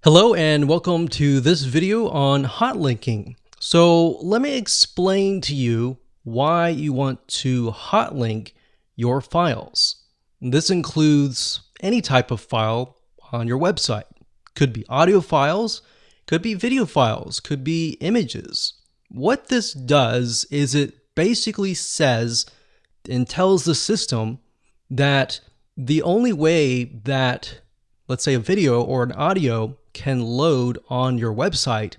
Hello and welcome to this video on hotlinking. So let me explain to you why you want to hotlink your files. This includes any type of file on your website. Could be audio files, could be video files, could be images. What this does is it basically says and tells the system that the only way that, let's say, a video or an audio can load on your website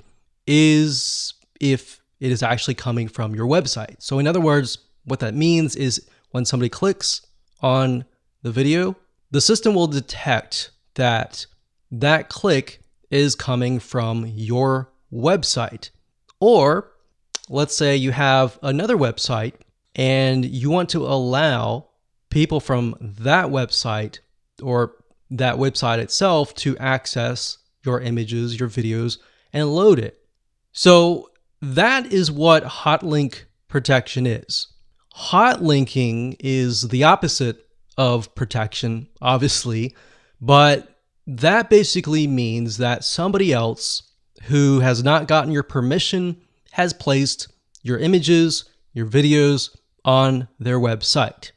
is if it is actually coming from your website. So in other words, what that means is when somebody clicks on the video, the system will detect that that click is coming from your website. Or let's say you have another website and you want to allow people from that website or that website itself to access your images, your videos, and load it. So that is what hotlink protection is. Hotlinking is the opposite of protection, obviously, but that basically means that somebody else who has not gotten your permission has placed your images, your videos on their website.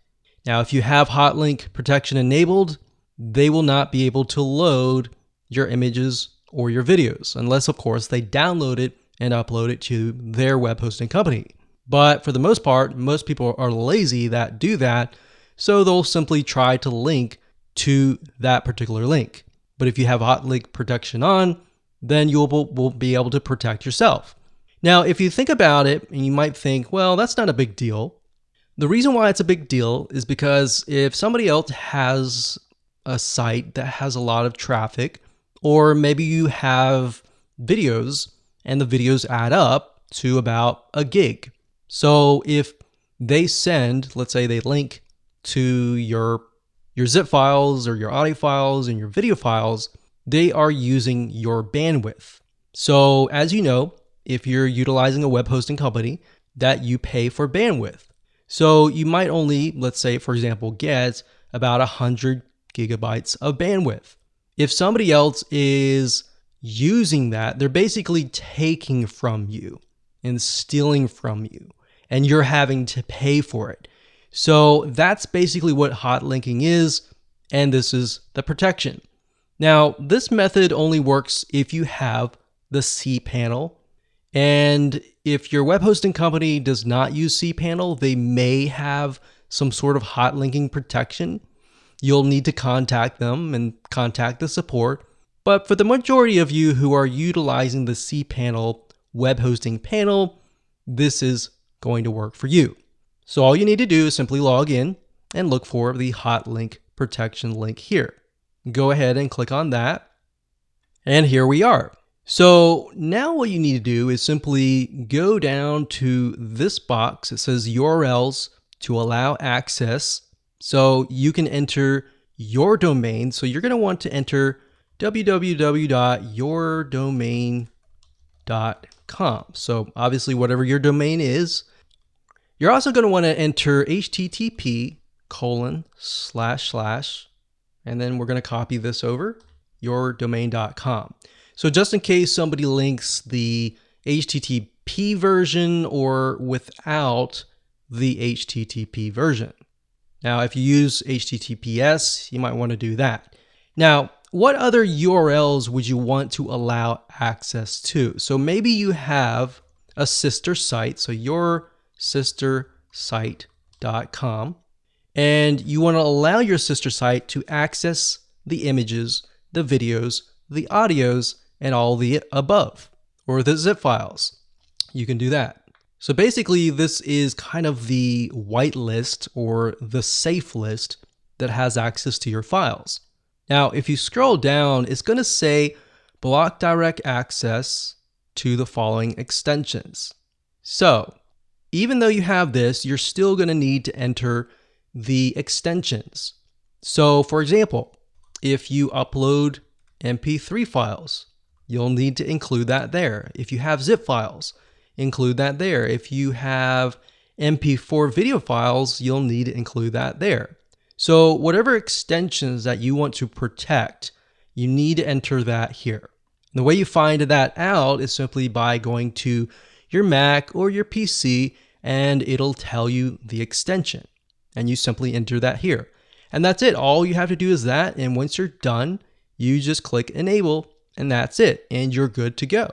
Now, if you have hotlink protection enabled, they will not be able to load your images or your videos, unless of course they download it and upload it to their web hosting company. But for the most part, most people are lazy that do that, so they'll simply try to link to that particular link. But if you have hotlink protection on, then you will be able to protect yourself. Now, if you think about it, and you might think, well, that's not a big deal. The reason why it's a big deal is because if somebody else has a site that has a lot of traffic, or maybe you have videos and the videos add up to about a gig. So if they send, let's say they link to your zip files or your audio files and your video files, they are using your bandwidth. So as you know, if you're utilizing a web hosting company, that you pay for bandwidth. So you might only, let's say, for example, get about 100 gigabytes of bandwidth. If somebody else is using that, they're basically taking from you and stealing from you, and you're having to pay for it. So that's basically what hotlinking is, and this is the protection. Now, this method only works if you have the cPanel, and if your web hosting company does not use cPanel, they may have some sort of hotlinking protection. You'll need to contact them and contact the support. But for the majority of you who are utilizing the cPanel web hosting panel, this is going to work for you. So all you need to do is simply log in and look for the hotlink protection link here. Go ahead and click on that. And here we are. So now what you need to do is simply go down to this box. It says URLs to allow access. So you can enter your domain. So you're going to want to enter www.yourdomain.com. So obviously whatever your domain is. You're also going to want to enter http:// and then we're going to copy this over, yourdomain.com. So just in case somebody links the HTTP version or without the HTTP version. Now, if you use HTTPS, you might want to do that. Now, what other URLs would you want to allow access to? So maybe you have a sister site, so yoursistersite.com, and you want to allow your sister site to access the images, the videos, the audios, and all the above, or the zip files. You can do that. So basically, this is kind of the white list or the safe list that has access to your files. Now, if you scroll down, it's going to say block direct access to the following extensions. So even though you have this, you're still going to need to enter the extensions. So for example, if you upload MP3 files, you'll need to include that there. If you have zip files, include that there. If you have MP4 video files, you'll need to include that there. So whatever extensions that you want to protect, you need to enter that here. The way you find that out is simply by going to your Mac or your PC, and it'll tell you the extension. And you simply enter that here. And that's it. All you have to do is that. And once you're done, you just click enable, and that's it. And you're good to go.